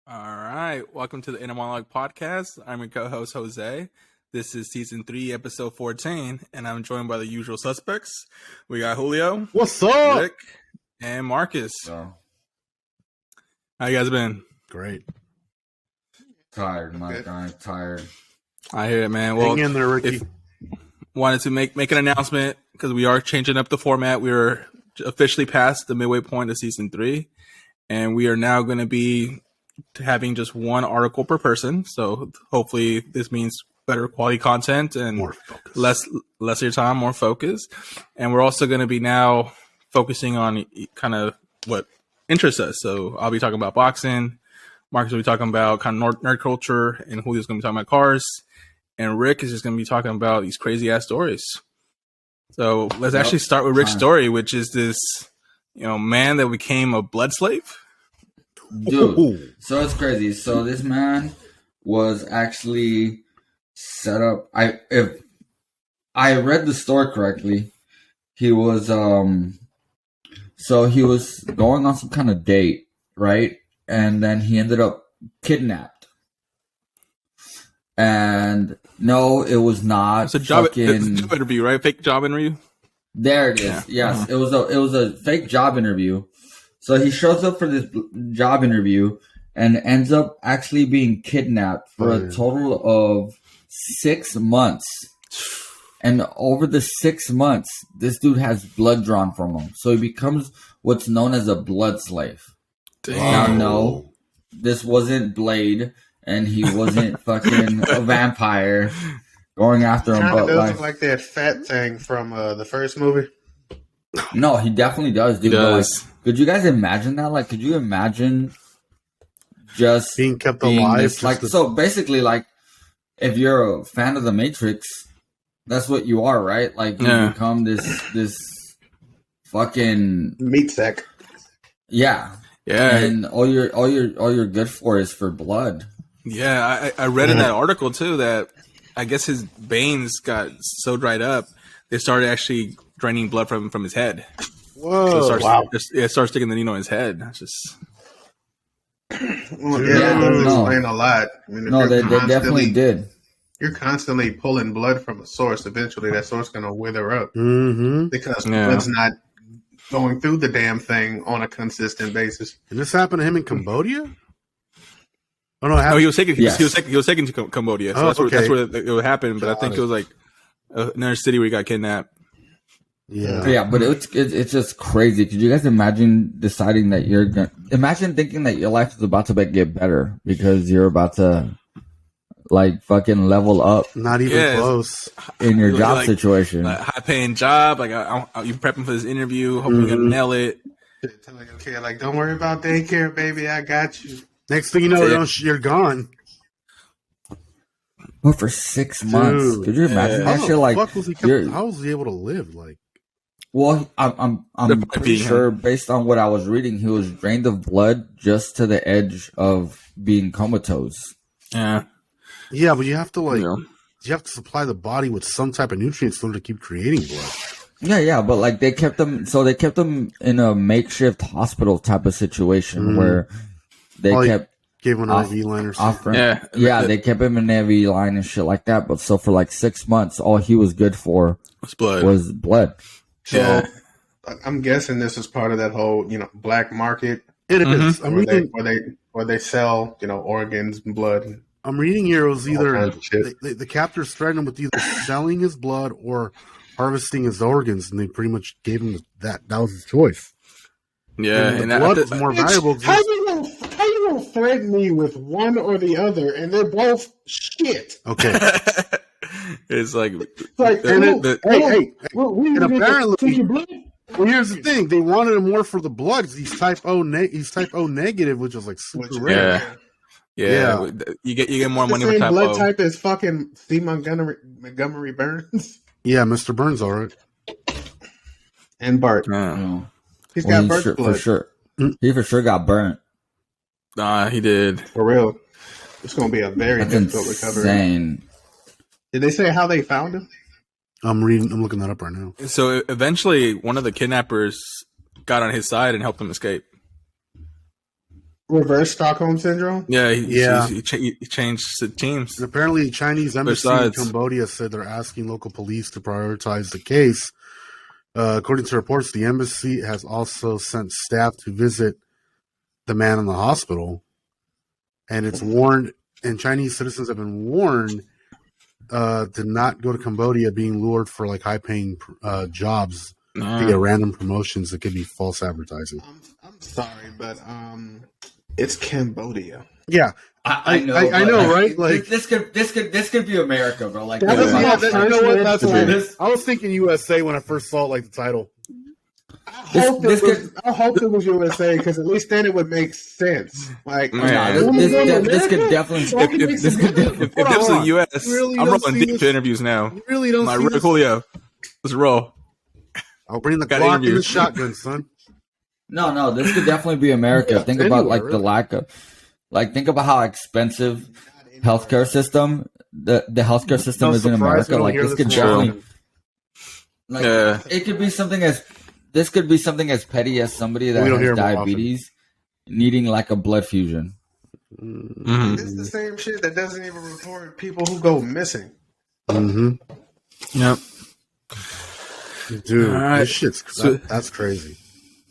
All right, welcome to the Monolog podcast. I'm your co-host Jose. This is season 3, episode 14, and I'm joined by the usual suspects. We got Julio, what's up, Rick, and Marcus. So How you guys been? great. tired, my guy, tired. I hear it, man. Well, Hang in there, Ricky. wanted to make an announcement because we are changing up the format. We are officially past the midway point of season 3, and we are now going to be having just one article per person. So hopefully this means better quality content and More focus. less of your time, more focus. And we're also going to be now focusing on kind of what interests us. So I'll be talking about boxing. Marcus will be talking about kind of nerd culture, and Julio's going to be talking about cars. And Rick is just going to be talking about these crazy ass stories. So let's actually start with Rick's story, which is this, man that became a blood slave. Dude, so it's crazy. So this man was actually set up. If I read the story correctly, he was so he was going on some kind of date, right? And then he ended up kidnapped. And no, it was not. It's a job interview, right? Fake job interview. There it is. Yeah. Yes, it was a fake job interview. So he shows up for this job interview and ends up actually being kidnapped for a total of 6 months. And over the 6 months, this dude has blood drawn from him. So he becomes what's known as a blood slave. Damn. Now, no, this wasn't Blade, and he wasn't fucking a vampire going after him. Kind of But does look like that fat thing from the first movie. no, he definitely does, dude. He But, does. could you guys imagine that? Like, could you imagine just Being kept alive. this, like, so basically, like, if you're a fan of the Matrix, that's what you are, right? Like, you Yeah. become this fucking Meat sack. yeah, Yeah. and all you're good for is for blood. Yeah, I read in that article too that I guess his veins got so dried up they started actually draining blood from his head. Whoa! So Wow. it starts sticking the needle in his head. It's just Well, Yeah, that does no. explain a lot. I mean, if No, you're they constantly- definitely did. You're constantly pulling blood from a source. Eventually, that source is going to wither up Mm-hmm. because Yeah. blood's not going through the damn thing on a consistent basis. And this happened to him in Cambodia? Oh, no, it no, happened. he was taken. Yes. He was taken to Cambodia. So Oh, that's okay. where it would happen. But I think it was like another city where he got kidnapped. Yeah, but it's just crazy. Could you guys imagine deciding that you're gonna imagine thinking that your life is about to get better because you're about to like fucking level up Not even Yeah. close. in your Like- job like- situation? Like, high paying job. Like you prepping for this interview. Hoping you're gonna nail it. Telling your kid, like, don't worry about daycare, baby. I got you. Next thing you know, Yeah. you're gone. But for 6 months, Dude. could you imagine Yeah. that How shit? the Like, fuck was he you're- how was he able to live? Like, well, I'm They're pretty beating him. sure based on what I was reading, he was drained of blood just to the edge of being comatose. Yeah. yeah, but you have to You know. you have to supply the body with some type of nutrients in order to keep creating blood. Yeah, but like they kept them in a makeshift hospital type of situation where they Probably kept Gave him an Off- IV line or something. offering. Yeah. They kept him in Navy line and shit like that. But so for like 6 months, all he was good for It's blood. was blood. So Yeah. I'm guessing this is part of that whole, black market It is. Mhm. I'm where reading. they sell, organs and blood. I'm reading here. It was All either kinds of shit. the captors threatened him with either selling his blood or harvesting his organs, and they pretty much gave him that. That was his choice. Yeah. And And the blood was more valuable. 'cause How you gonna threaten me with one or the other, and they're both shit? Okay. it's like Like, the- well, the- Hey, we and apparently- take your blood. well, here's the thing: they wanted him more for the blood. 'Cause he's type O. He's type O negative, which is like super Which- rare. yeah. You get more The money for same type blood O. type as fucking C. Montgomery Burns Yeah, Mr. Burns, all right. and Bart. Yeah. You know, He's well, got he Bart's for blood sure. Mm. He for sure got burnt. Nah, he did. for real. It's gonna be a very That's difficult recovery. insane. Did they say how they found him? I'm looking that up right now. So eventually, one of the kidnappers got on his side and helped him escape. Reverse Stockholm syndrome. Yeah, Yeah. he changed the teams. And apparently, the Chinese embassy in sides. Cambodia said they're asking local police to prioritize the case. According to reports, the embassy has also sent staff to visit the man in the hospital, and it's warned. And Chinese citizens have been warned to not go to Cambodia, being lured for like high-paying jobs via random promotions that could be false advertising. I'm sorry, but it's Cambodia. Yeah, I know, I know, right? Like this could be America, bro. Like, you know what? That's This- what I was thinking USA when I first saw like the title. I hoped it was USA because at least then it would make sense. Like, this could definitely. If this is the U.S., Really I'm don't rolling see deep this- interviews now. You really don't My see this? Julio. Let's roll. I'll bring the Got Glock interview. and the shotgun, son. No, this could definitely be America. Think about Anywhere, like the lack of, like, think about how expensive healthcare system the healthcare system No is in surprise we America. don't Like, hear this could this definitely, often. like, Yeah. it could be something as this could be something as petty as somebody that We don't has hear more diabetes needing like a blood fusion. Mm-hmm. This is the same shit that doesn't even report people who go missing. Mm-hmm. Yep. Dude, All right. this shit's that's crazy.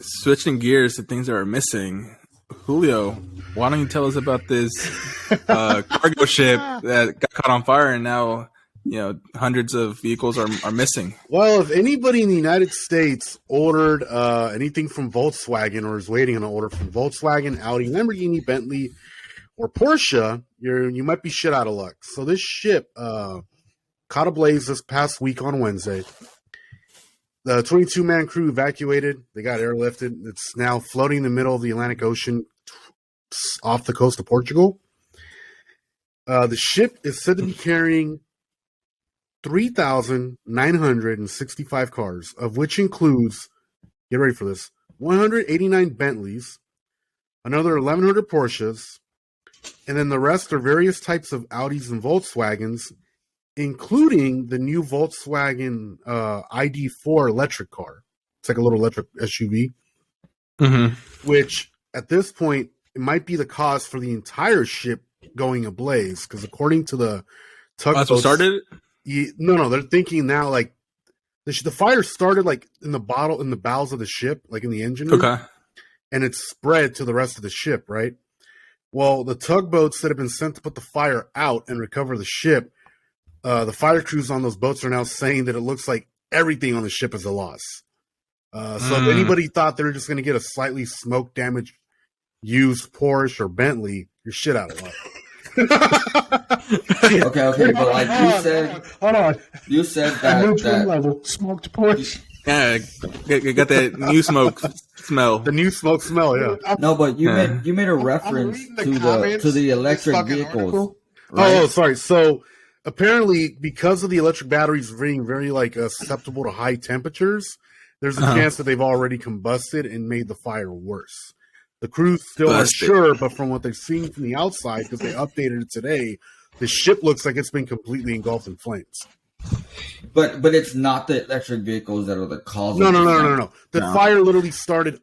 Switching gears to things that are missing. Julio, why don't you tell us about this cargo ship that got caught on fire and now, hundreds of vehicles are missing? Well, if anybody in the United States ordered anything from Volkswagen or is waiting on an order from Volkswagen, Audi, Lamborghini, Bentley, or Porsche, you might be shit out of luck. So this ship caught ablaze this past week on Wednesday. The 22-man crew evacuated. They got airlifted. It's now floating in the middle of the Atlantic Ocean off the coast of Portugal. The ship is said to be carrying 3,965 cars, of which includes, get ready for this, 189 Bentleys, another 1,100 Porsches, and then the rest are various types of Audis and Volkswagens, including the new Volkswagen ID4 electric car. It's like a little electric SUV, which at this point, it might be the cause for the entire ship going ablaze, because according to the tugboats... That's what started? No, they're thinking now, like, the fire started, like, in the bowels of the ship, like in the engine room, Okay. and it's spread to the rest of the ship, right? Well, the tugboats that have been sent to put the fire out and recover the ship, the fire crews on those boats are now saying that it looks like everything on the ship is a loss. So if anybody thought they were just going to get a slightly smoke damaged used Porsche or Bentley, you're shit out of luck. Okay, but like Hold on. you said Neutral that level. Smoked Porsche. Yeah, you got that new smoke smell. The new smoke smell, yeah. no, but you Yeah. made a reference reading the to comments the of this electric fucking vehicles. article. Right? Oh, sorry. So apparently, because of the electric batteries being very susceptible to high temperatures, there's a chance that they've already combusted and made the fire worse. The crews still aren't Busted. sure, but from what they've seen from the outside, because they updated it today, the ship looks like it's been completely engulfed in flames. But it's not the electric vehicles that are the cause. No. of The No. fire literally started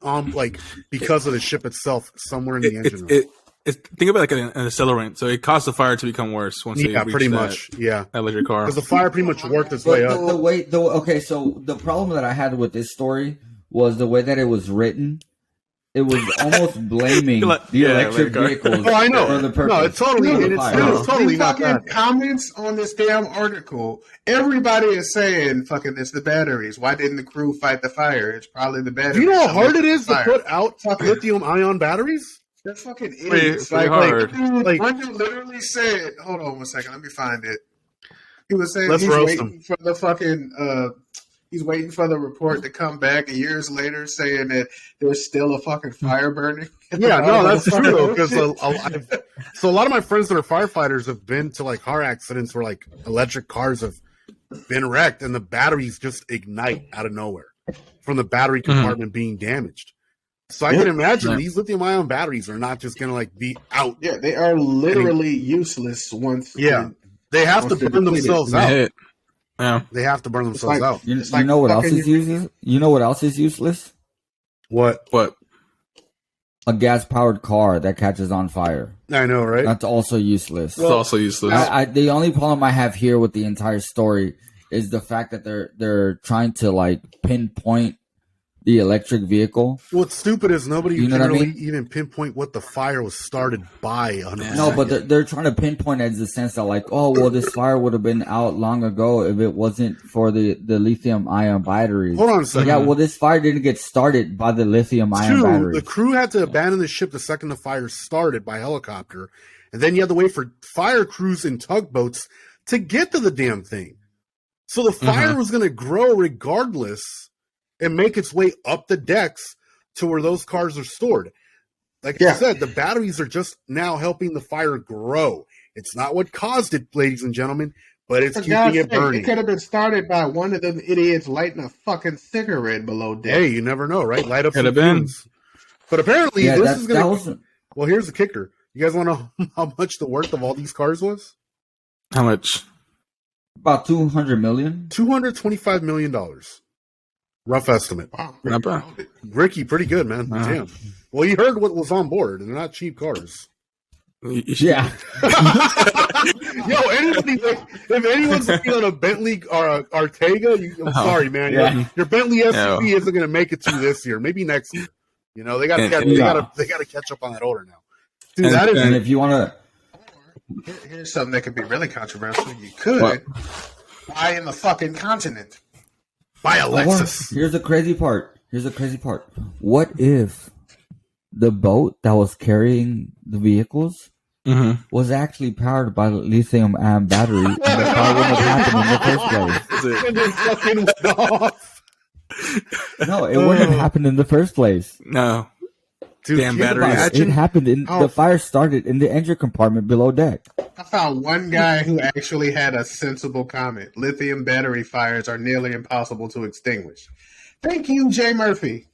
because of the ship itself, somewhere in the engine room. Think about it like an accelerant. So it caused the fire to become worse once they Yeah, reached pretty that much. Yeah, electric car. because the fire pretty much worked its But way up. okay, so the problem that I had with this story was the way that it was written. It was almost blaming the electric vehicles. Oh, I know. For the purpose. No, it's totally, of the it's fire. totally The not fucking that. comments on this damn article. Everybody is saying, "Fucking, it's the batteries. Why didn't the crew fight the fire? It's probably the batteries." Do you know how hard it is to Fire. put out Fucking- lithium-ion batteries? They're fucking Pretty idiots. hard. Like- one dude literally said, "Hold on one second, let me find it." He was saying Let's he's roast waiting for the fucking. He's waiting for the report to come back years later, saying that there's still a fucking fire burning. Yeah, no, that's true though. Because Shit. so a lot of my friends that are firefighters have been to car accidents where electric cars have been wrecked and the batteries just ignite out of nowhere from the battery compartment being damaged. So I can imagine these lithium-ion batteries are not just gonna be out. Yeah, they are literally useless once. Yeah, they have to burn themselves out. Hit. Yeah. They have to burn themselves like- out. You It's like know what else fucking is useless? You know what else is useless? What? What? a gas-powered car that catches on fire. I know, right? That's also useless. It's also useless. The only problem I have here with the entire story is the fact that they're trying to like pinpoint the electric vehicle. What's stupid is nobody You know can what I really mean? even pinpoint what the fire was started by. 100%. No, but they're trying to pinpoint it as the sense that like, oh, well, this fire would have been out long ago if it wasn't for the lithium-ion batteries. Hold on a second. Yeah, well, this fire didn't get started by the lithium-ion Two, batteries. the crew had to abandon the ship the second the fire started by helicopter, and then you had to wait for fire crews and tugboats to get to the damn thing. So the fire was going to grow regardless and make its way up the decks to where those cars are stored. Like I said, the batteries are just now helping the fire grow. It's not what caused it, ladies and gentlemen, but it's keeping it burning. It could have been started by one of them idiots lighting a fucking cigarette below deck. Hey, you never know, right? Light up Could some have been. fumes. But apparently, this is going to... to. Well, here's the kicker. You guys want to know how much the worth of all these cars was? How much? About 200 million. $225 million. Rough estimate. Wow, Not bad. Ricky, pretty good, man. Damn. Well, you heard what was on board, and they're not cheap cars. Yeah. Yo, if anyone's looking on a Bentley or a Ortega, I'm sorry, man. Your Bentley SUV isn't going to make it to this year. Maybe next year. You know, they got to catch up on that order now. Dude, And if you want to... Here's something that could be really controversial. You could buy in the fucking continent. Buy a Lexus. Here's the crazy part. What if the boat that was carrying the vehicles was actually powered by lithium-ion battery, and the car wouldn't have happened in the first place? No, it wouldn't have happened in the first place. No. Dude, damn batteries. It happened the fire started in the engine compartment below deck. I found one guy who actually had a sensible comment. Lithium battery fires are nearly impossible to extinguish. Thank you, Jay Murphy.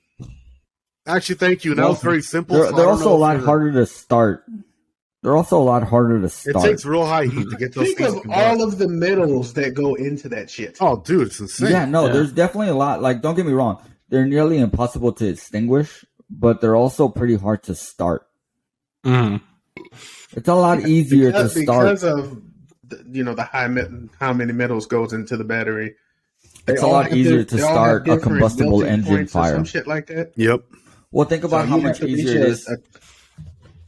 Actually, thank you. That was very simple. They're also a lot harder to start. It takes real high heat to get those Think things. of all of the metals that go into that shit. Oh, dude, it's insane. Yeah, no, there's definitely a lot. Like, don't get me wrong. They're nearly impossible to extinguish, but they're also pretty hard to start. It's a lot easier to start. Because of, how many metals goes into the battery. It's a lot easier to start a combustible engine fire. Some shit like that. Yep. Well, think about how much easier it is.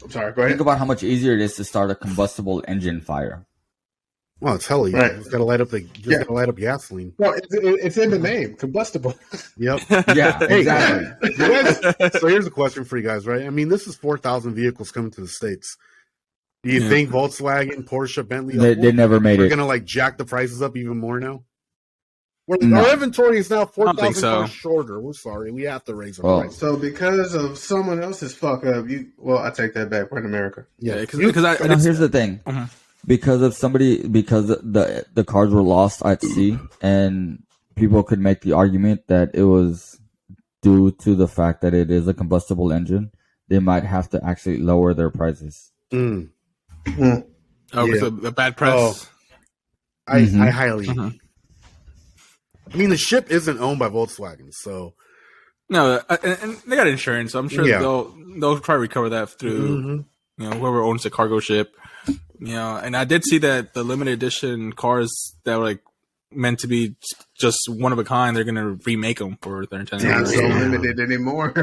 I'm sorry, go ahead. Think about how much easier it is to start a combustible engine fire. Well, it's hell easy. Right. You just gotta light up gasoline. Well, it's in the name, combustible. Yep. Yeah, exactly. So here's a question for you guys, right? I mean, this is 4,000 vehicles coming to the States. Do you think Volkswagen, Porsche, Bentley, they never made are it? gonna like jack the prices up even more now? Our inventory is now 4,000 cars shorter. We're sorry, we have to raise our price. So because of someone else's fuck up, I take that back. We're in America. Yeah, because here's the thing. Because the cars were lost at sea, and people could make the argument that it was due to the fact that it is a combustible engine, they might have to actually lower their prices. With the bad press. I highly. I mean, the ship isn't owned by Volkswagen, so no, and they got insurance. So I'm sure they'll probably recover that through whoever owns the cargo ship. And I did see that the limited edition cars that were like meant to be just one of a kind, they're gonna remake them for their intended. Not so limited anymore.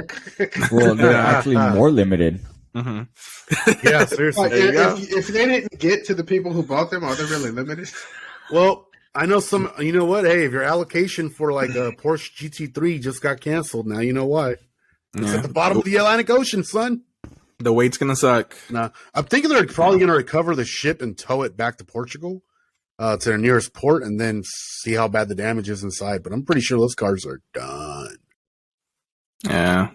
Well, they're actually more limited. Yeah, seriously. If they didn't get to the people who bought them, are they really limited? Well, I know some. You know what? Hey, if your allocation for like a Porsche GT3 just got canceled, now you know why. It's at the bottom of the Atlantic Ocean, son. The weight's gonna suck. Nah, I'm thinking they're probably gonna recover the ship and tow it back to Portugal, to their nearest port, and then see how bad the damage is inside. But I'm pretty sure those cars are done. Yeah,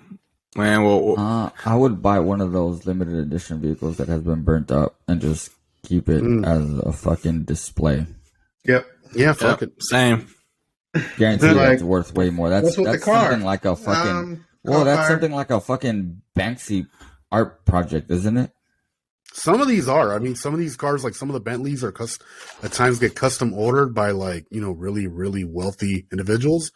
man. Well, I would buy one of those limited edition vehicles that has been burnt up and just keep it as a fucking display. Yep. Yeah, fuck it. Same. Guarantee that's worth way more. That's the car. Something like a fucking. That's something like a fucking Banksy art project, isn't it? Some of these are. I mean, some of these cars, like some of the Bentleys, are at times get custom ordered by like really, really wealthy individuals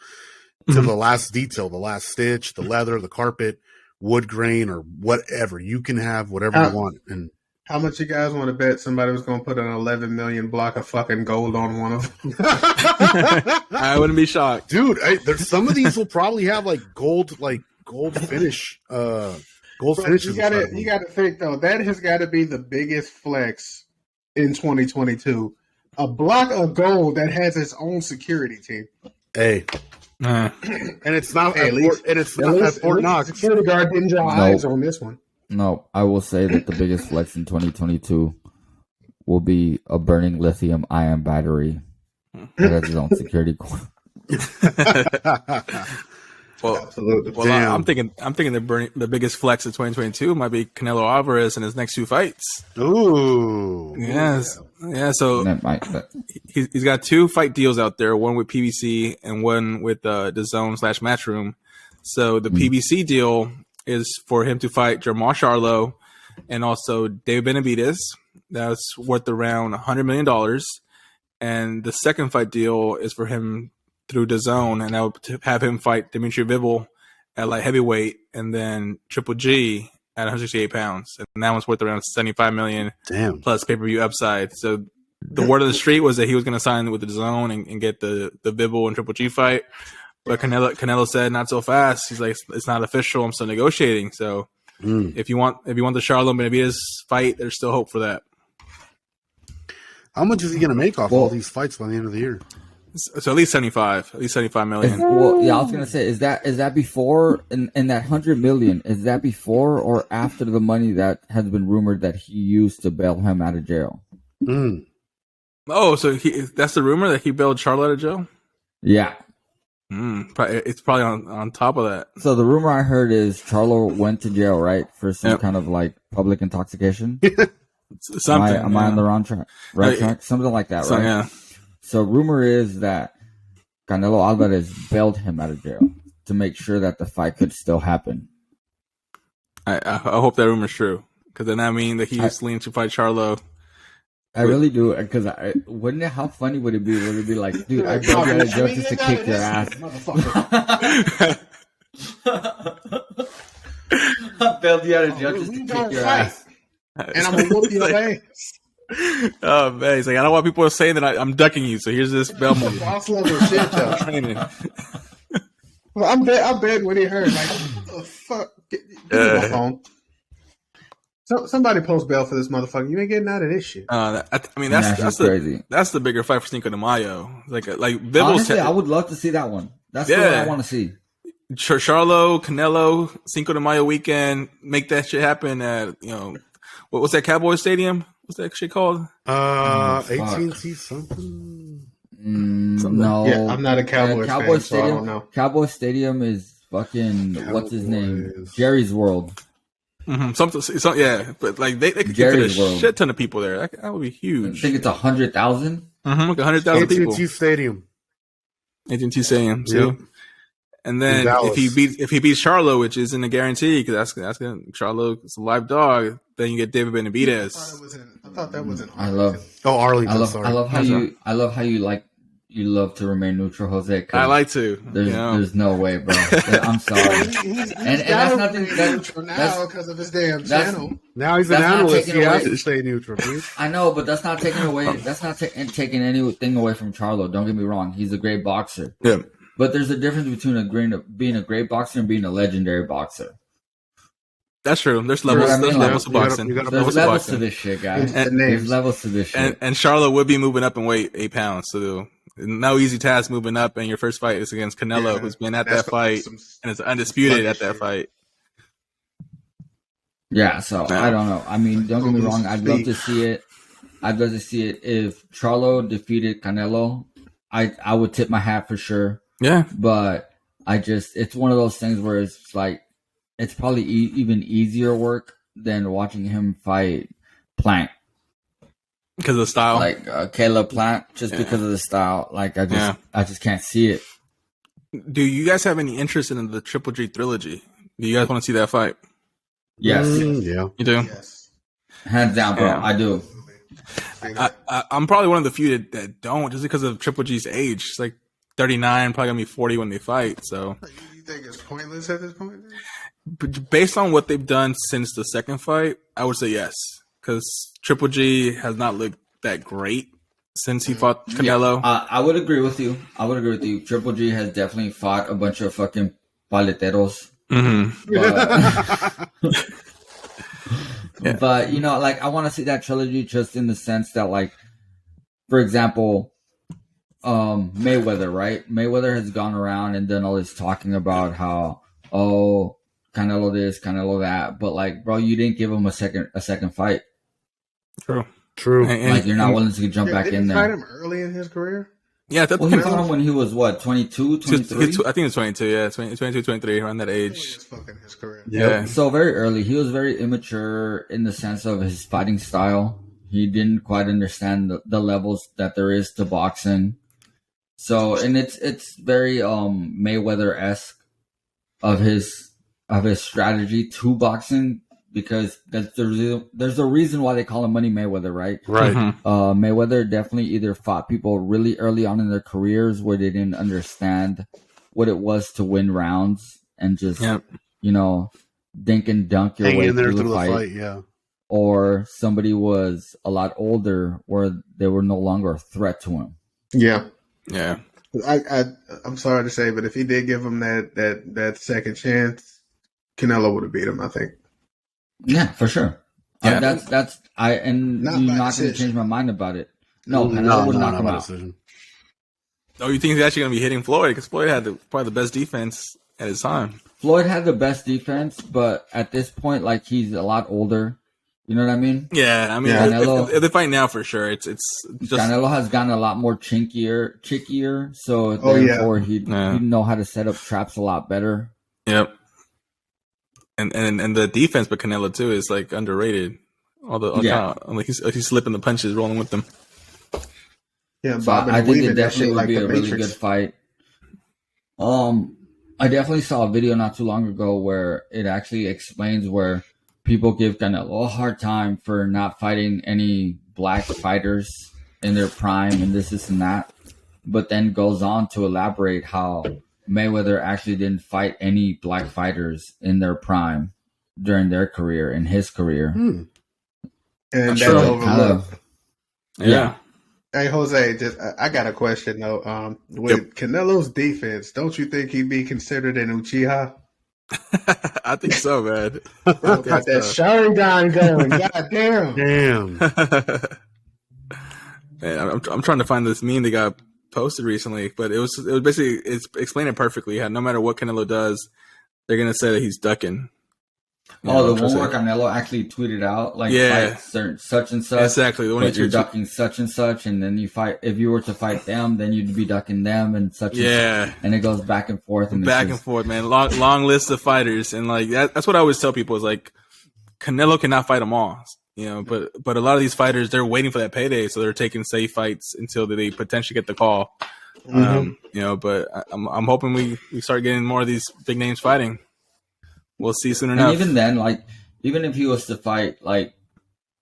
to the last detail, the last stitch, the leather, the carpet, wood grain or whatever. You can have whatever you want. And how much you guys want to bet somebody was going to put an 11 million block of fucking gold on one of them? I wouldn't be shocked, dude. There's some of these will probably have like gold finish. Gold finishes. You got to think though. That has got to be the biggest flex in 2022. A block of gold that has its own security team. Hey. And it's not at Fort Knox. Security guard didn't draw eyes on this one. No, I will say that the biggest flex in 2022 will be a burning lithium-ion battery that has its own security core. Well, absolutely. Well, I'm thinking the biggest flex of 2022 might be Canelo Alvarez in his next 2 fights. Ooh, yes, yeah. So he's got 2 fight deals out there, one with PBC and one with the Zone/Matchroom. So the PBC deal is for him to fight Jermall Charlo and also David Benavidez. That's worth around $100 million. And the second fight deal is for him through DAZN, and I would have him fight Dimitri Bivol at light heavyweight, and then Triple G at 168 pounds, and that one's worth around $75 million. Damn. Plus pay-per-view upside. So the word of the street was that he was going to sign with the DAZN and get the Bivol and Triple G fight, but Canelo said not so fast. He's like, it's not official. I'm still negotiating. So if you want the Charlo Benavidez fight, there's still hope for that. How much is he going to make off all these fights by the end of the year? So at least 75 million. Well, yeah, I was gonna say, is that before in that $100 million? Is that before or after the money that has been rumored that he used to bail him out of jail? Oh, so that's the rumor that he bailed Charlo out of jail? Yeah. It's probably on top of that. So the rumor I heard is Charlo went to jail, right, for some kind of like public intoxication. Something. Am I on the wrong track? Track? Something like that, right? Yeah. So rumor is that Canelo Alvarez bailed him out of jail to make sure that the fight could still happen. I hope that rumor's true, because then that means that he's leaning to fight Charlo. I really do, because wouldn't it? How funny would it be? Would it be like, dude, I bailed you out of jail just to kick your ass? I bailed you out of jail just to kick your ass. And I'm gonna whoop your ass. Oh man, he's like, I don't want people saying that I'm ducking you. So here's this bell move. Boss level shit, though. Training. Well, I bet when he heard, like, what the fuck? Give me my phone. So somebody post bail for this motherfucker. You ain't getting out of this shit. That's crazy. That's the bigger fight for Cinco de Mayo. Like Bibble's. Honestly, I would love to see that one. That's what I want to see. Charlo, Canelo, Cinco de Mayo weekend. Make that shit happen at what's that Cowboy Stadium? What's that shit called? AT&T something. No, yeah, I'm not a Cowboys fan, Stadium, so I don't know. Cowboy Stadium is fucking what's his name? Jerry's World. Something, yeah, but like they could fit a shit ton of people there. That would be huge. I think it's 100,000. Like 100,000 people. AT&T Stadium. AT&T Stadium. See? Yep. And then if he beats Charlo, which isn't a guarantee, because that's gonna Charlo is a live dog, then you get David Benavidez. I thought that was an Arlington. Arlington. I love how you love to remain neutral, Jose. I like to. There's no way, bro. I'm sorry. and that's nothing neutral now because of his damn channel. Now he's an analyst. He has to stay neutral, dude. I know, but that's not taking away. That's not taking anything away from Charlo. Don't get me wrong. He's a great boxer. Yeah. But there's a difference between being a great boxer and being a legendary boxer. That's true. There's levels. There's levels to boxing. There's levels to this shit, guys. There's levels to this shit. And Charlo would be moving up in weight 8 pounds. So no easy task moving up. And your first fight is against Canelo, who's been at that fight and is undisputed at that fight. Yeah. So I don't know. I mean, don't get me wrong. I'd love to see it. If Charlo defeated Canelo. I would tip my hat for sure. Yeah. But it's one of those things where it's like, it's probably even easier work than watching him fight Plant. Because of the style? Like Caleb Plant, just because of the style. Like, I just can't see it. Do you guys have any interest in the Triple G trilogy? Do you guys want to see that fight? Yes. Yeah. You do? Yes. Hands down, bro. Yeah. I do. I'm probably one of the few that don't, just because of Triple G's age. It's like 39, probably going to be 40 when they fight. So you think it's pointless at this point? based on what they've done since the second fight, I would say yes, because Triple G has not looked that great since he fought Canelo. Yeah, I would agree with you. Triple G has definitely fought a bunch of fucking paleteros. Yeah. But you know, like I want to see that trilogy just in the sense that, like, for example, Mayweather, right? Mayweather has gone around and done all this talking about how, oh, Canelo this, Canelo that, but like, bro, you didn't give him a second fight. True. Like, you're not willing to jump back in there. Did you fight him early in his career? Yeah, Well, he fought him when he was what, 22, 23? I think it was 22. Yeah, 22, 23, around that age. It's fucking his career. Yeah. So very early, he was very immature in the sense of his fighting style. He didn't quite understand the levels that there is to boxing. So, and it's very Mayweather-esque of his strategy to boxing, because there's a reason why they call him Money Mayweather, right? Right. Mayweather definitely either fought people really early on in their careers where they didn't understand what it was to win rounds and just you know, dink and dunk your Hang way in there through through the fight. yeah. Or somebody was a lot older where they were no longer a threat to him. Yeah. Yeah. I'm sorry to say, but if he did give him that second chance, Canelo would have beat him, I think. Yeah, for sure. Yeah. That's you're not going to change my mind about it. No, Canelo would knock him out. Decision. Oh, you think he's actually going to be hitting Floyd? Because Floyd had probably the best defense at his time. Floyd had the best defense, but at this point, like, he's a lot older. You know what I mean? Yeah, I mean, if they fight now for sure, it's just Canelo has gotten a lot more chickier, so therefore he'd know how to set up traps a lot better. Yep. And the defense, but Canelo too is like underrated. Like he's slipping the punches, rolling with them. Yeah, so I think it definitely would be a really good fight. I definitely saw a video not too long ago where it actually explains where people give Canelo a hard time for not fighting any black fighters in their prime and this and that, but then goes on to elaborate how Mayweather actually didn't fight any black fighters in their prime during their career, in his career. And that's sure. overlooked. Yeah. Hey, Jose, I got a question, though. With Canelo's defense, don't you think he'd be considered an Uchiha? I think so, man. Got that Sharingan going. God damn. Man, I'm trying to find this meme that got posted recently, but it was basically it's explained it perfectly. How no matter what Canelo does, they're gonna say that he's ducking. The one where Canelo actually tweeted out, like, fight certain such and such. Exactly. The one you're ducking such and such, and then you fight. If you were to fight them, then you'd be ducking them and such. Yeah. And it goes back and forth. And and forth, man. Long list of fighters, and like that's what I always tell people is like, Canelo cannot fight them all, you know. But a lot of these fighters, they're waiting for that payday, so they're taking safe fights until they potentially get the call. You know, but I'm hoping we start getting more of these big names fighting. We'll see soon enough. And even then, like, even if he was to fight, like,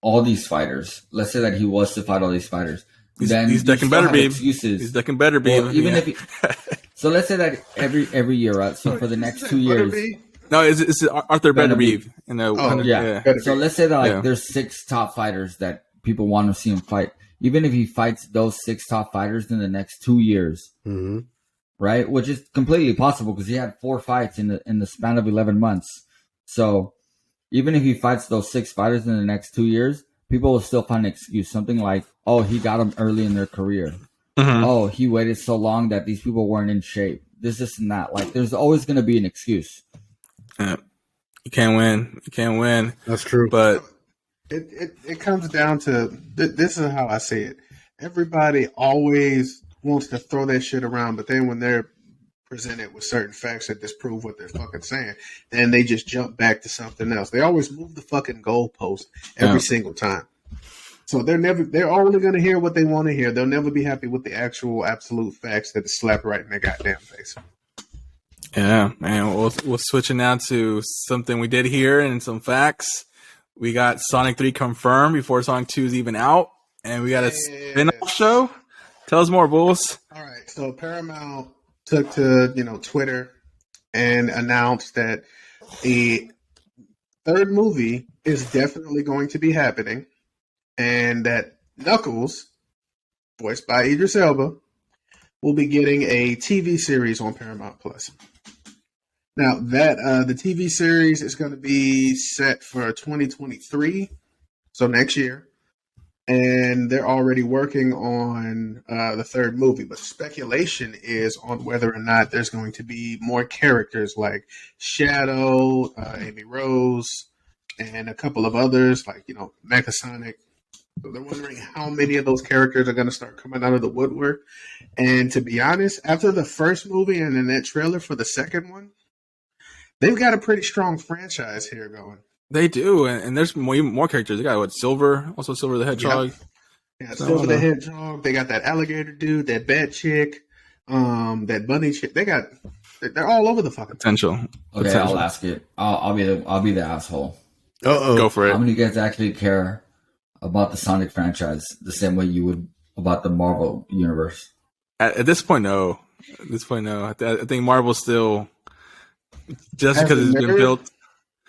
all these fighters, let's say that he was to fight all these fighters, then he's ducking better, babe. Excuses. He's ducking better, babe. Well, even if so let's say that every year, right? So for the next 2 years. No, it's Arthur Beterbiev. So let's say that there's 6 top fighters that people want to see him fight. Even if he fights those 6 top fighters in the next 2 years, right? Which is completely possible because he had 4 fights in the span of 11 months. So even if he fights those 6 fighters in the next 2 years, people will still find an excuse. Something like, oh, he got them early in their career. Oh, he waited so long that these people weren't in shape. This and that. Like, there's always going to be an excuse. You can't win. You can't win. That's true. But it comes down to this is how I see it. Everybody always wants to throw that shit around, but then when they're presented with certain facts that disprove what they're fucking saying, then they just jump back to something else. They always move the fucking goalpost every single time. So they're only going to hear what they want to hear. They'll never be happy with the actual absolute facts that is slapped right in their goddamn face. Yeah, man. We'll switch it now to something we did hear and some facts. We got Sonic 3 confirmed before Sonic 2 is even out, and we got a spin-off show. Tell us more, Bulls. All right, so Paramount took to Twitter and announced that a third movie is definitely going to be happening, and that Knuckles, voiced by Idris Elba, will be getting a TV series on Paramount Plus. Now that the TV series is going to be set for 2023, so next year, and they're already working on the third movie. But speculation is on whether or not there's going to be more characters like Shadow, Amy Rose, and a couple of others like Mecha Sonic. So they're wondering how many of those characters are going to start coming out of the woodwork. And to be honest, after the first movie and then that trailer for the second one, they've got a pretty strong franchise here going. They do, and there's more characters. They got Silver, also Silver the Hedgehog. Yeah, Silver the Hedgehog. They got that alligator dude, that bat chick, that bunny chick. They're all over the fucking potential. Okay, I'll ask it. I'll be the asshole. Go for it. How many of you guys actually care about the Sonic franchise the same way you would about the Marvel universe? At this point, no. At this point, no. I think Marvel's still just because it's been built.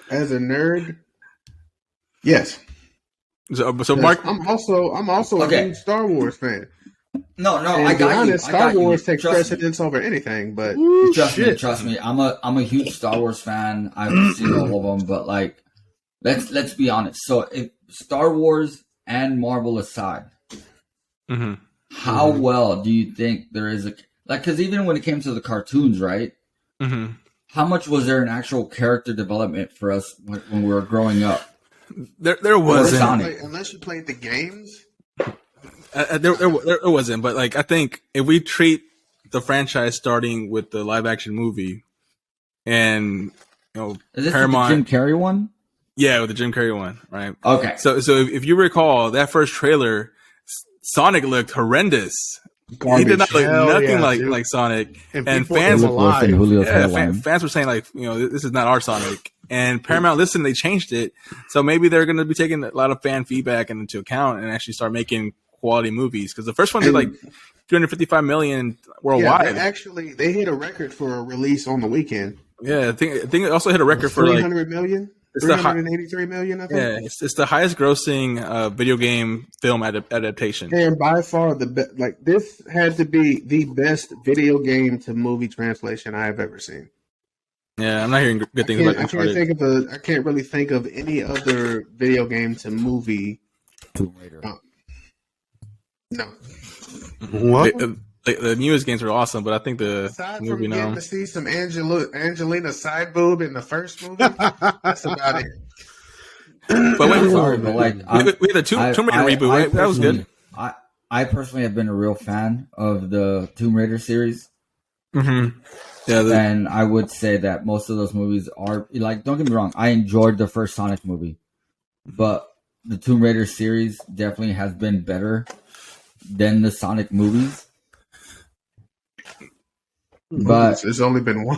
As a nerd, yes. So Mark, I'm also a huge Star Wars fan. No, I got you. Star Wars takes precedence over anything, but trust me. I'm a huge Star Wars fan. I've seen all of them, but like, let's be honest. So, if Star Wars and Marvel aside, how well do you think there is because even when it came to the cartoons, right? Mm-hmm. How much was there an actual character development for us when we were growing up? There wasn't. Unless you played the games. There wasn't. But like, I think if we treat the franchise starting with the live action movie, and is this Paramount, the Jim Carrey one? Yeah, with the Jim Carrey one, right? Okay. So if you recall that first trailer, Sonic looked horrendous. Garbage. He did not look nothing like Sonic, and fans fans were saying like, this is not our Sonic. And Paramount listened, they changed it, so maybe they're going to be taking a lot of fan feedback into account and actually start making quality movies, because the first one did like 255 million worldwide. Yeah, they hit a record for a release on the weekend. Yeah, I think it also hit a record for 300 million. 383 million, I think. Yeah, it's the highest grossing video game film adaptation. And by far this had to be the best video game to movie translation I have ever seen. Yeah, I'm not hearing good things about Uncharted. I can't really think of any other video game to movie. Tomb Raider. No. What? The newest games are awesome, but I think aside from getting to see some Angelina side boob in the first movie, that's about it. But wait, we had a Tomb Raider reboot, right? That was good. I personally have been a real fan of the Tomb Raider series. Mm-hmm. Yeah, and I would say that most of those movies are like. Don't get me wrong, I enjoyed the first Sonic movie, but the Tomb Raider series definitely has been better than the Sonic movies. But it's only been one.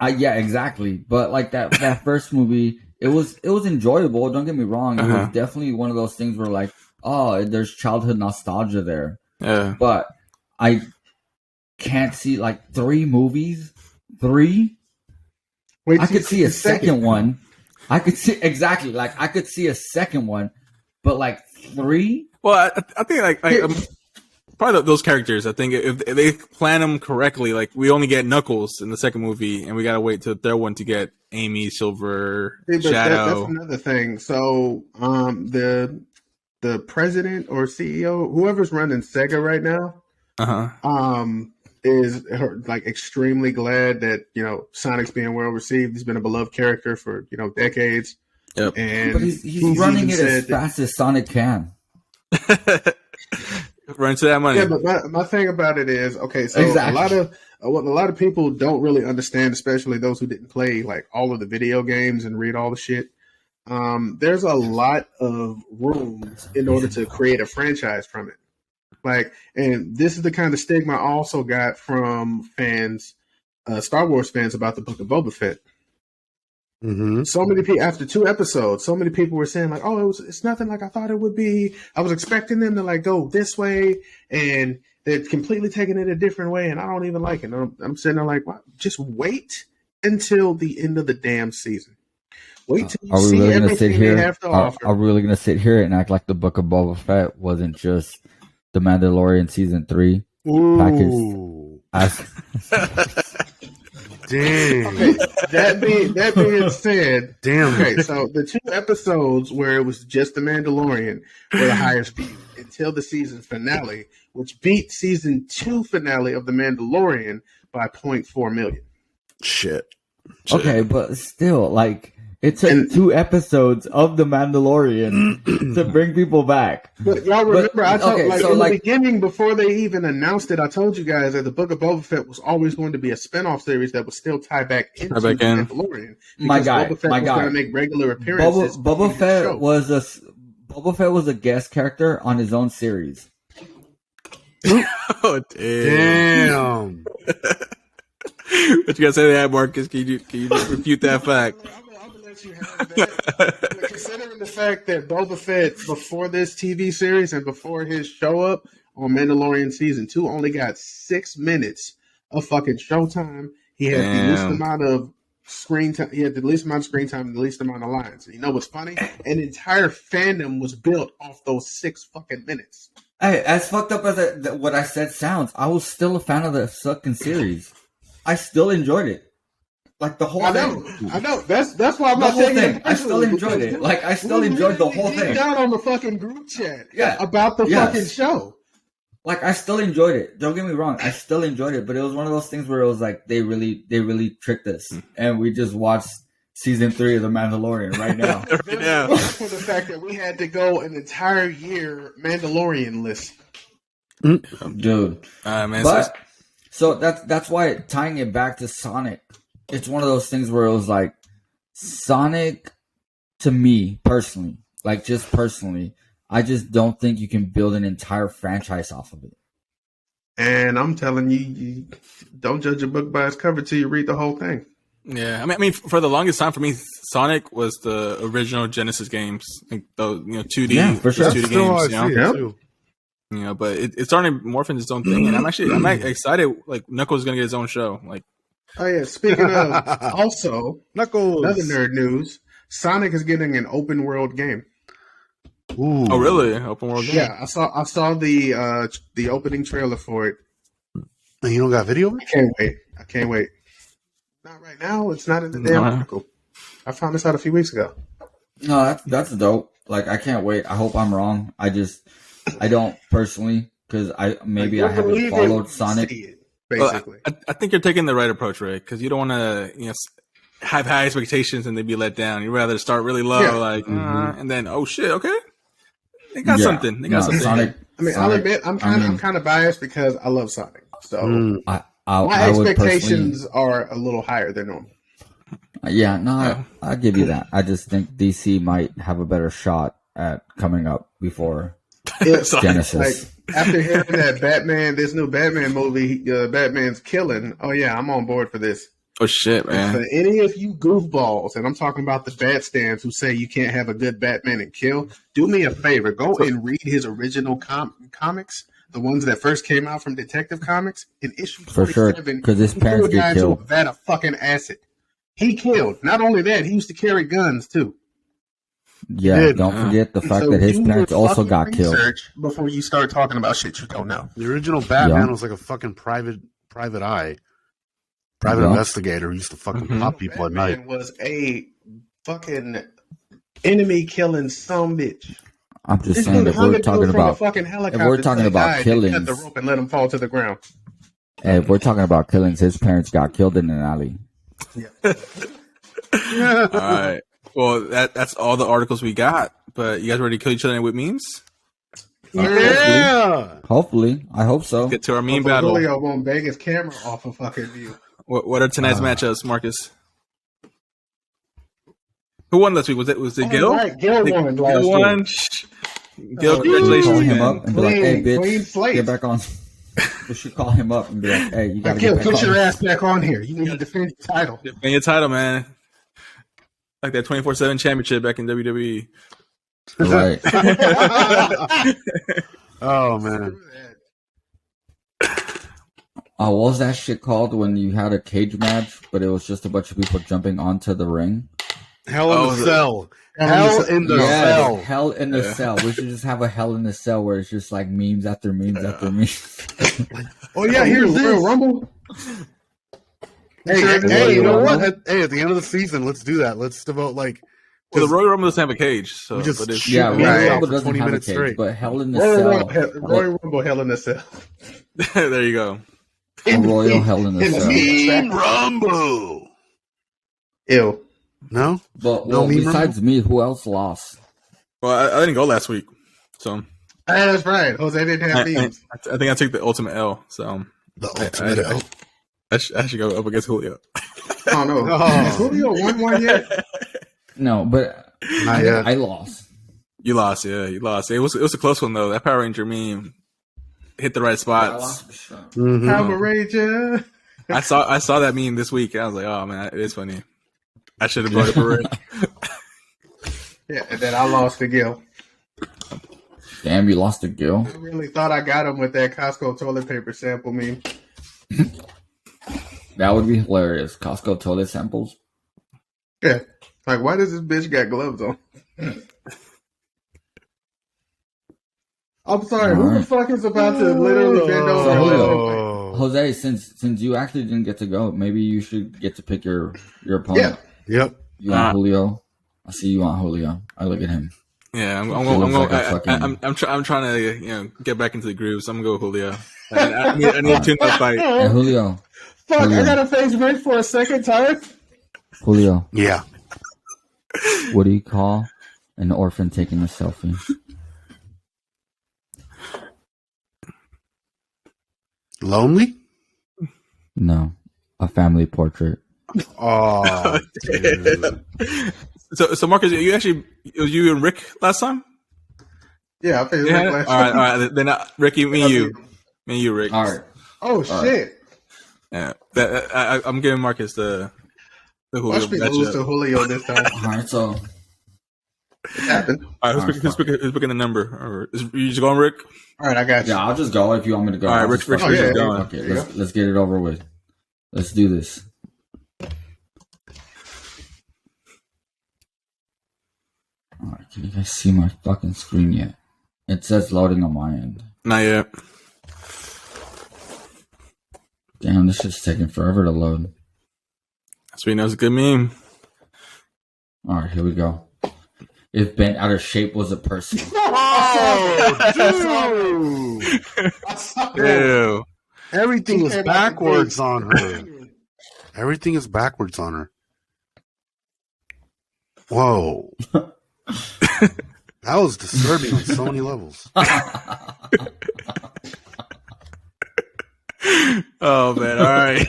Yeah, exactly. But like that first movie, it was enjoyable. Don't get me wrong. It was definitely one of those things where like, oh, there's childhood nostalgia there. Yeah. But I can't see like 3 movies. 3? Wait, I could see a second one. I could see exactly like I could see a second one, but like 3. Well, I think like probably those characters. I think if they plan them correctly, like we only get Knuckles in the second movie, and we gotta wait till the third one to get Amy, Silver, Shadow. That's another thing. So, the president or CEO, whoever's running Sega right now, is like extremely glad that Sonic's being well received. He's been a beloved character for decades. Yep. And but he's running it as fast as Sonic can. Run to that money. Yeah, but my thing about it is, okay, so exactly. a lot of people don't really understand, especially those who didn't play like all of the video games and read all the shit. There's a lot of room in order to create a franchise from it. Like, and this is the kind of stigma I also got from fans, Star Wars fans, about the Book of Boba Fett. Mm-hmm. So many people after 2 episodes, so many people were saying like, "Oh, it's nothing like I thought it would be. I was expecting them to like go this way, and they're completely taking it a different way, and I don't even like it." I'm sitting there like, "What? Just wait until the end of the damn season. Wait till you Are we see really gonna sit everything they here? have to offer. Are we really gonna sit here and act like the Book of Boba Fett wasn't just the Mandalorian season 3 package? Ooh. Okay, Dang. that being said, Damn. okay, so the 2 episodes where it was just the Mandalorian were the highest viewed until the season finale, which beat season 2 finale of the Mandalorian by 0.4 million. Shit. Okay, but still, like, it took 2 episodes of The Mandalorian to bring people back. But y'all remember, I told okay, like so, in like- the beginning, before they even announced it, I told you guys that the Book of Boba Fett was always going to be a spinoff series that would still tie back into the Mandalorian. My guy, Boba Fett my was guy. going to make regular appearances. Boba in the show. Boba Fett was a guest character on his own series. Oh damn! Damn. What you gotta say to that, Marcus? Can you refute that fact? I'm gonna let you have that. But considering the fact that Boba Fett, before this TV series and before his show up on Mandalorian season 2, only got 6 minutes of fucking showtime. He had the least amount of screen time. He had the least amount of screen time, and the least amount of lines. And you know what's funny? An entire fandom was built off those 6 fucking minutes. Hey, as fucked up as what I said sounds, I was still a fan of the fucking series. I still enjoyed it. Like the whole thing. I know. That's why I'm The not whole taking thing. it I still personally, enjoyed because it. Like, I still enjoyed the whole thing. Down on the fucking group chat. Yeah. About the Yes. fucking show. Like, I still enjoyed it. Don't get me wrong. I still enjoyed it, but it was one of those things where it was like they really tricked us, and we just watched season 3 of The Mandalorian right now. Yeah. For the fact that we had to go an entire year Mandalorian list. Dude. Man, But so that's why tying it back to Sonic, it's one of those things where it was like Sonic, to me personally, like just personally, I just don't think you can build an entire franchise off of it. And I'm telling you, you don't judge a book by its cover till you read the whole thing. yeah. I mean, for the longest time, for me, Sonic was the original Genesis games, like those 2D, Yeah, for sure. those 2D That's still how I games. You know? see it, Yep. too. But it's starting to morph into its own thing, and I'm excited. Like Knuckles is gonna get his own show. Like, Oh yeah. Speaking of, also Knuckles. another nerd news: Sonic is getting an open world game. Ooh. oh really? Open world game? Yeah, I saw the opening trailer for it. And you don't got video? I can't wait. Not right now. It's not in the damn article. I found this out a few weeks ago. No, that's dope. Like, I can't wait. I hope I'm wrong. I don't personally, because I haven't followed Sonic. Basically. Well, I think you're taking the right approach, Ray, because you don't want to have high expectations and then be let down. You'd rather start really low, and then oh shit, okay, they got something. They got something. Sonic. I mean, I'll admit I'm kind of biased because I love Sonic. So my I would expectations are a little higher than normal. Yeah, no, I'll give you that. I just think DC might have a better shot at coming up before Genesis. Like, after hearing that this new Batman movie, Batman's killing. Oh yeah, I'm on board for this. Oh shit, man! For any of you goofballs, and I'm talking about the bat stands who say you can't have a good Batman and kill, do me a favor. Go and read his original comics, the ones that first came out from Detective Comics, in issue 27. For sure, because his parents get killed. A vat of fucking acid. He killed. Not only that, he used to carry guns too. Yeah, don't forget the fact that his parents also got killed. Before you start talking about shit you don't know. The original Batman was like a fucking private eye. Private investigator who used to fucking pop people Batman at night. Was a fucking enemy killing some bitch. I'm just saying, if we're talking about killings, cut the rope and let him fall to the ground. If we're talking about killings, his parents got killed in an alley. Yeah. All right. Well, that's all the articles we got. But you guys ready to kill each other with memes? Yeah. Hopefully, I hope so. Get to our meme battle. Julio won't bang his camera off of fucking view. What are tonight's matchups, Marcus? Who won last week? Was it Gil? Right. Gil won last week. Gil, congratulations. Call him man. up and be like, "Hey, Clean bitch, slate. get back on." We should call him up and be like, "Hey, you gotta Gil, get back put on." your ass back on here. You need to defend your title. Defend your title, man. Like that 24/7 championship back in WWE. Right. Oh man. what was that shit called when you had a cage match, but it was just a bunch of people jumping onto the ring? Hell in the Cell. Hell in the Yes, Cell. Hell in the Cell. We should just have a Hell in the Cell where it's just like memes after memes after memes. Oh yeah, here's Royal this. Rumble. Hey, you know what? Rumble? At the end of the season, let's do that. Let's devote like. Well, the Royal Rumble doesn't have a cage, so We just but it's, shoot Yeah, memes Royal out Rumble for doesn't 20 have a minutes cage, straight. but Hell in the Cell. Royal Rumble, Hell in the Cell. there you go. A Royal Hell in the Cell. Mean Rumble. Ew. No. But No well, meme besides me, who else lost? Well, I didn't go last week, so That's right. Jose didn't have these. I think I took the ultimate L. So The ultimate L. I should go up against Julio. Oh no. Oh. Has Julio won one yet? No, but Not yet. I lost. You lost, yeah, you lost. It was a close one though. That Power Ranger meme hit the right spots. Mhm. Power Ranger. I saw that meme this week. And I was like, oh man, it is funny. I should have brought it for Rick. Yeah, and then I lost to Gil. Damn, you lost to Gil. I really thought I got him with that Costco toilet paper sample meme. That would be hilarious. Costco toilet samples. Yeah. Like, why does this bitch got gloves on? I'm sorry, who the fuck is about to literally bend over? So, and let Julio, him fight? Jose, since you actually didn't get to go, maybe you should get to pick your opponent. Yep. You want Julio? I see you want Julio. I look at him. Yeah, I'm trying to get back into the groove. So I'm gonna go with Julio. I need a tune-up fight. Hey, Julio. Fuck, Julio. I gotta face Rick for a second time. Julio, Yeah. what do you call an orphan taking a selfie? Lonely? No, a family portrait. Oh, dude. So Marcus, it was you and Rick last time? Yeah, I faced Rick Yeah. last All right, time. all right. Then Ricky, me and you, Rick. All right. Oh, shit. Yeah, I'm giving Marcus the Julio Watch me lose to matchup. Julio this time. All right, so It happened. All right, who's picking the number? Or you just going, Rick? All right, I got you. yeah, I'll just go if you want me to go. All right, I'll Rick, just Rick, fucking Rick's go. going. Okay, There you let's get it over with. Let's do this. All right, can you guys see my fucking screen yet? It says loading on my end. Not yet. Damn, this shit's taking forever to load. So you know it's a good meme. All right, here we go. If bent out of shape was a person. Oh, dude. Ew. Everything is backwards on her. Everything is backwards on her. Whoa. That was disturbing on so many levels. Oh man! All right.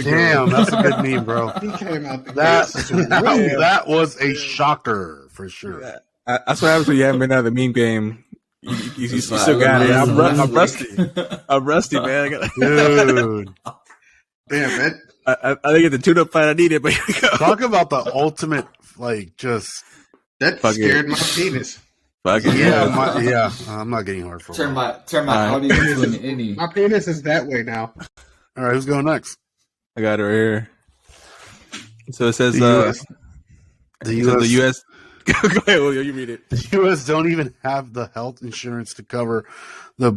Damn, that's a good meme, bro. He came out the That, gate. that was a shocker for sure. That's what happens when you haven't been out of the meme game. You still got it. I'm rusty. I'm rusty, man. Dude. Damn, man. I didn't get the tune-up fight I needed, but here we go. Talk about the ultimate, like, just. That Fuck scared it. my penis. Fuck it. Yeah, I'm not getting hard for Turn it. my Alright. Audi into an innie. My penis is that way now. All right, who's going next? I got it right here. So it says The US. the U.S. Go ahead, Julio. You read it. The U.S. don't even have the health insurance to cover the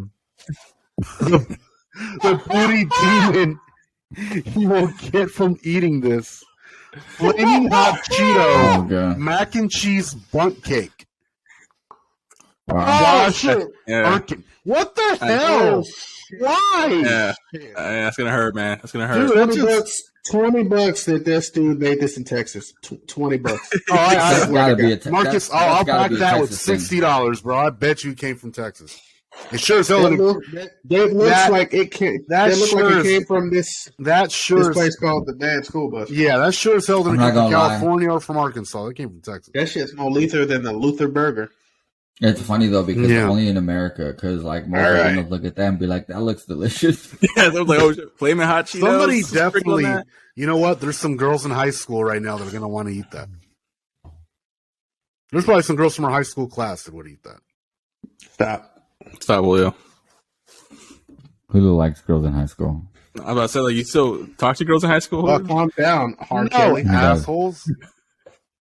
booty demon he will get from eating this. Flaming hot Oh, Cheeto God. mac and cheese bunt cake. Wow. Josh Yeah. Birkin. What the hell? Why? Yeah. That's gonna hurt, man. That's gonna hurt. Dude, that's just, $20 that this dude made this in Texas. $20. That's gotta be a Marcus, that's I'll gotta back be a that with Texas thing. $60, bro. I bet you it came from Texas. It sure as hell. That looks That- like it came. that That looks like sure it is- came from this That sure. place called the Dad School Bus. Yeah, that sure as hell didn't I'm come not from gonna lie. California or from Arkansas. It came from Texas. That shit's more lethal than the Luther Burger. It's funny though because Yeah. only in America, because like most All of right. them look at that and be like, "That looks delicious." Yeah, I was like, oh, shit. Flaming hot Cheetos. Somebody sprinkle on definitely. that. You know what? There's some girls in high school right now that are going to want to eat that. There's probably some girls from our high school class that would eat that. Stop. Stop, Julio. Julio likes girls in high school. I was about to say, like, you still talk to girls in high school? Oh, calm down, hard No, Kelly. assholes.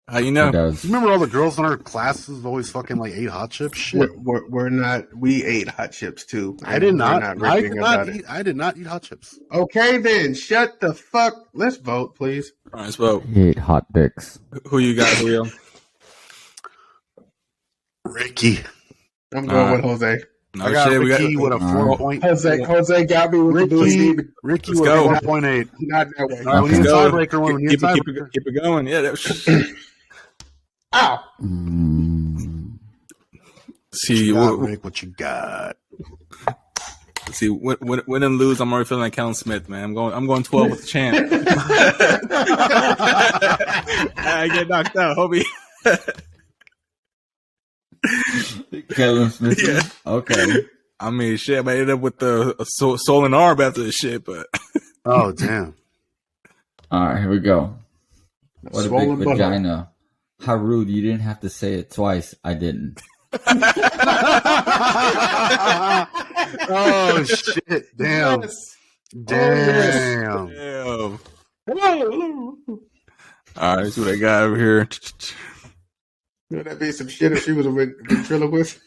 How you know? He does. You remember all the girls in our classes always fucking like ate hot chips? Shit. We're not. We ate hot chips too. I did not. I did not eat hot chips. Okay, then shut the fuck. Let's vote, please. All right, let's vote. He ate hot dicks. Who you got, Julio? Ricky. I'm going with Jose. No I got shit, Ricky with a 4 point. Jose got me with the Ricky Let's with go. 4.8. Not that way. All right, We need a let's go. tiebreaker one. We need a tiebreaker. Keep it going. Yeah. Ow. See, Rick, what you got? see, win and lose. I'm already feeling like Kellen Smith, man. I'm going 12 with the champ. I get knocked out, homie. Kevin Smith. Yeah. Okay. I mean, shit. I might end up with a soul and arm after this shit, but Oh, damn. All right, here we go. What a Swollen big butthole. vagina. How rude. You didn't have to say it twice. I didn't. Oh, shit. Damn. Yes. Damn. damn. Hello. All right, see what I got over here. That'd be some shit if she was a ventriloquist.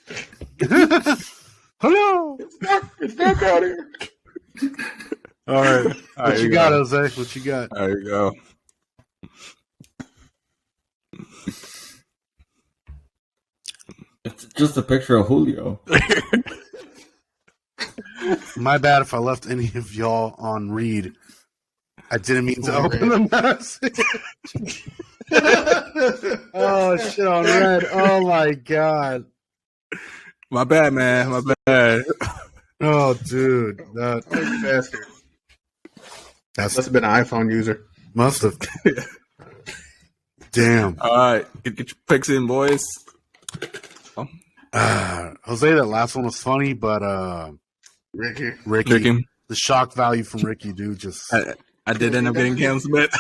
Hello. It's not out here. All right, What you got, Jose? What you got? There you go. It's just a picture of Julio. My bad if I left any of y'all on read. I didn't mean to open the message. Oh, shit on red. Oh, my God. My bad, man. My bad. Oh, dude. Oh, you bastard. That's Must have been an iPhone user. must have. Damn. All right, get your picks in, boys. Jose, that last one was funny, but Ricky. Ricky, the shock value from Ricky, dude, just I did end up getting Cam Smith.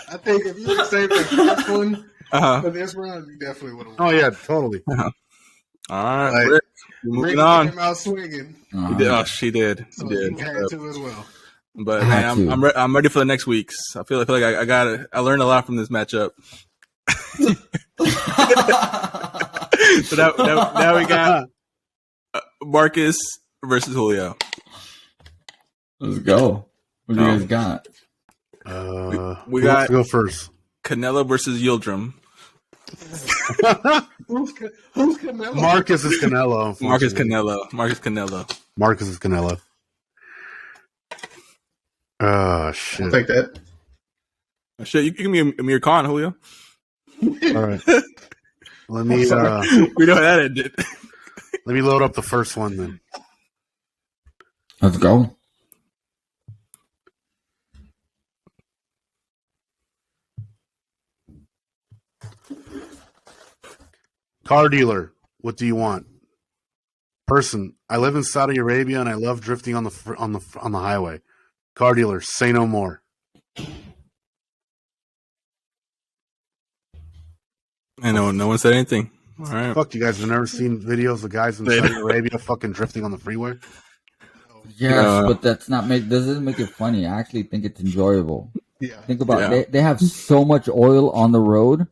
I think if you would say the first one Uh-huh. for this round, you definitely would have oh yeah, totally. All right, Like, Rick, moving Ricky on. came out swinging, He did. Oh, she did. so She did. you had to as well. But I had man, to. I'm ready for the next week's. I feel like I got it. I learned a lot from this matchup. So now we got Marcus versus Julio. Let's go. What do you guys got? We who wants got to go first. Canelo versus Yildirim. Who's Canelo? Marcus is Canelo. Marcus unfortunately. Canelo. Marcus is Canelo. Oh I'll shit! take that. Shit, you can be Amir Khan, Julio. All right, let me We know how that ended. let me load up the first one then. Let's go. Car dealer, what do you want? Person, I live in Saudi Arabia and I love drifting on the highway. Car dealer, say no more. I know no one said anything. All right. Fuck, you guys have never seen videos of guys in Saudi Arabia fucking drifting on the freeway? Yes, but that's not doesn't make it funny. I actually think it's enjoyable. Yeah. Think about Yeah. it. They have so much oil on the road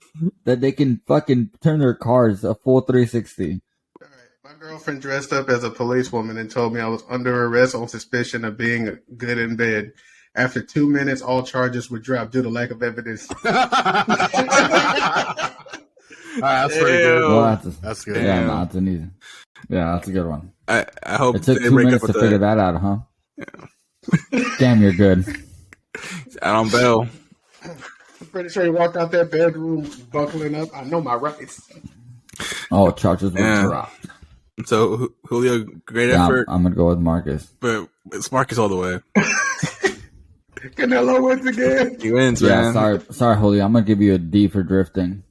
that they can fucking turn their cars a full 360. All right. My girlfriend dressed up as a policewoman and told me I was under arrest on suspicion of being good in bed. After 2 minutes, all charges were dropped due to lack of evidence. That's pretty good. Ew. Well, That's good. yeah, Damn. no, it's an easy. Yeah, that's a good one. I hope It took they 2 break up minutes to with figure that out, huh? Damn, you're good. out on bail. I'm pretty sure he walked out that bedroom buckling up. I know my rights. Oh, charges were Yeah. dropped. So Julio, great Yeah, effort, I'm gonna go with Marcus. but it's Marcus all the way. Canelo wins again. He wins, Yeah, man. sorry, Julio. I'm gonna give you a D for drifting.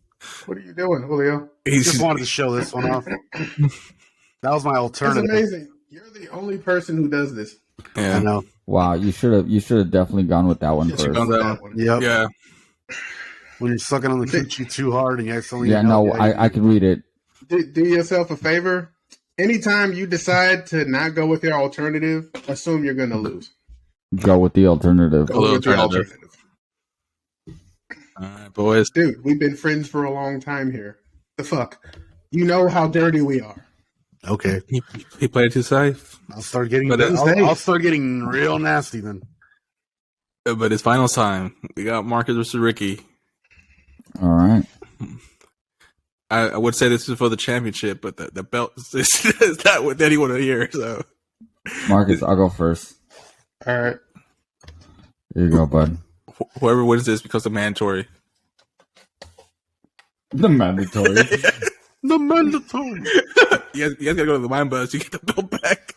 What are you doing, Julio? Just wanted to show this one off. That was my That's alternative. amazing. You're the only person who does this. I Yeah. know. Wow, you should have definitely gone with that one You should first. go with That that one. Yep. Yeah. When you're sucking on the coochie too hard and you accidentally Yeah, no, I can read it. Do yourself a favor. anytime you decide to not go with your alternative, assume you're going to lose. Go with the alternative. Go with your alternative. All right, boys. Dude, we've been friends for a long time here. The fuck? You know how dirty we are. Okay. He played it too safe. I'll start getting But I'll start getting real nasty then. But it's finals time. We got Marcus versus Ricky. All right. I would say this is for the championship, but the belt is not what anyone to hear. So, Marcus, I'll go first. All right. Here you go, bud. Whoever wins this becomes a mandatory. The mandatory. The mandatory. You guys gotta go to the wine buzz. You get the belt back.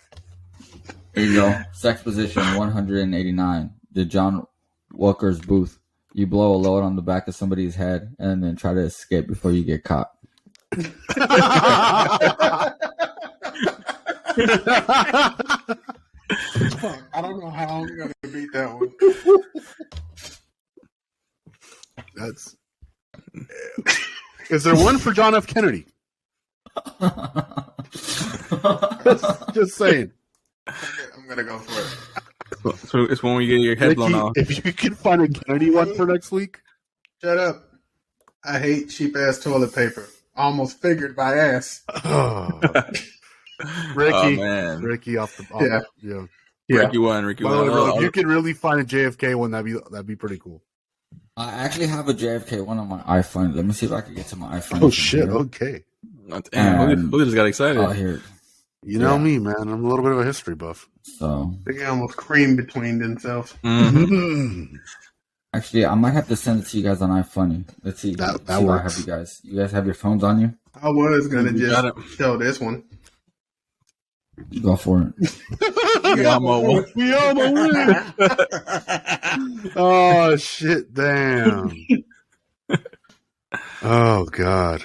Here you go. Sex position 189. The John Walker's booth. You blow a load on the back of somebody's head and then try to escape before you get caught. Fuck, I don't know how I'm going to beat that one. That's. Is there one for John F. Kennedy? Just saying. I'm going to go for it. So it's when we get your head blown Ricky, off. if you can find a Kennedy one for next week. Shut up. I hate cheap-ass toilet paper. Almost figured by ass. Oh. Ricky. Oh, man. Ricky off the Yeah. Ricky won. Ricky By the way, won. bro, if you could really find a JFK one, that'd be pretty cool. I actually have a JFK one on my iPhone. Let me see if I can get to my iPhone. Oh shit! Okay. Damn, Julio just got excited. Oh, here. You know me, man. I'm a little bit of a history buff. So They almost creamed between themselves. Mm-hmm. actually, I might have to send it to you guys on iFunny. Let's see. That see what I works. have you guys. You guys have your phones on you? I was going to You got just show this one. Go for it. We almost won. Oh shit! Damn. Oh god.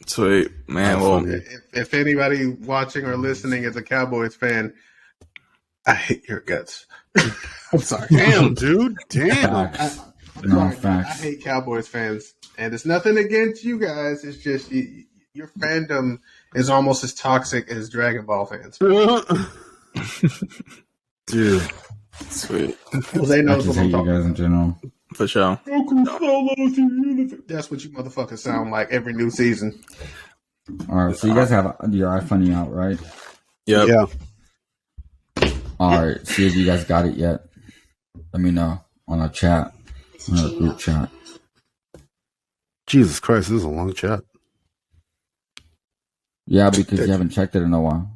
Sweet, man. Well, If anybody watching or listening is a Cowboys fan, I hate your guts. I'm sorry. Damn, dude. Damn. Facts. I'm No, sorry, facts. I hate Cowboys fans, and it's nothing against you guys. It's just your fandom is almost as toxic as Dragon Ball fans. Dude. sweet. Jose I knows just what hate I'm you talking guys in general. For sure. about. That's what you motherfuckers sound like every new season. All right, so you guys have your iFunny out, right? Yep. Yeah. All right, see if you guys got it yet. Let me know on our chat, on our group chat. Jesus Christ, this is a long chat. Yeah, because you haven't checked it in a while.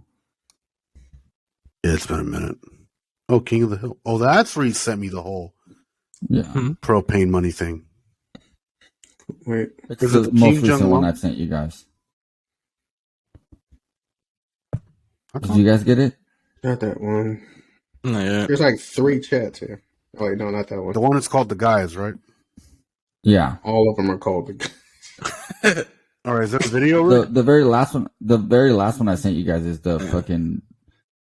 Yeah, it's been a minute. Oh, King of the Hill. Oh, that's where he sent me the whole Yeah, propane money thing. Wait, it's Is it the the most King recent Jong one Lum? I've sent you guys. That's Did you guys get it? not that one. Yeah. There's like 3 chats here. Oh wait, no, not that one. the one that's called The Guys, right? Yeah, All of them are called. All right, is that a video? Rick? the very last one. The very last one I sent you guys is the fucking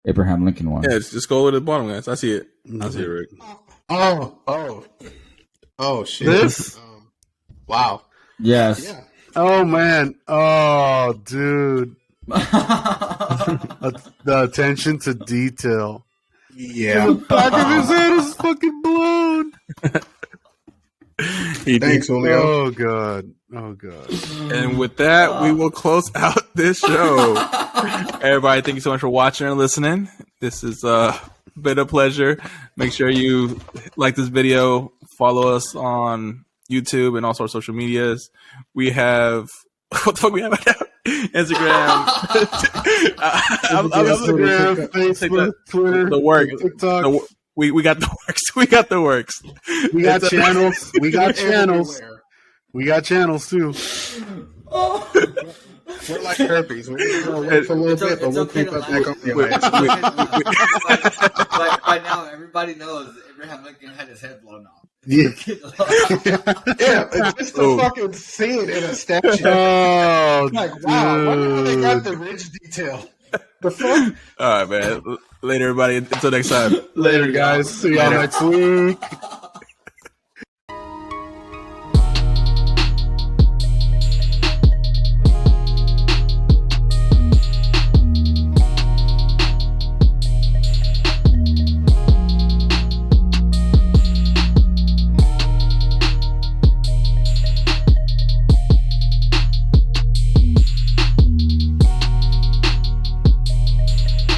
Abraham Lincoln one. Yeah, just go to the bottom, guys. I see it. I see it, Rick. Oh, shit. This? Wow. Yes. Yeah. Oh man. Oh, dude. The attention to detail. Yeah. The back of his head is fucking blown. Thanks, Julio. Oh god. Oh god. And with that, we will close out this show. Everybody, thank you so much for watching and listening. This has been a pleasure. Make sure you like this video, follow us on YouTube and also our social medias. We have what the fuck we have right now? Instagram, Instagram, Facebook, Twitter, the work, TikTok. we got the works. We got the works. We got channels. We got channels. Everywhere. We got channels too. We're like herpes. We're gonna wait for a little bit, but we'll keep up back on your ass. By now, everybody knows Abraham Lincoln had his head blown off. Yeah. Yeah, it's just to fucking see it in a statue. Oh, Like, wow, wonder how they got dude. the rich detail. The fuck? All right, man. Later, everybody. Until next time. Later, guys. See y'all next week.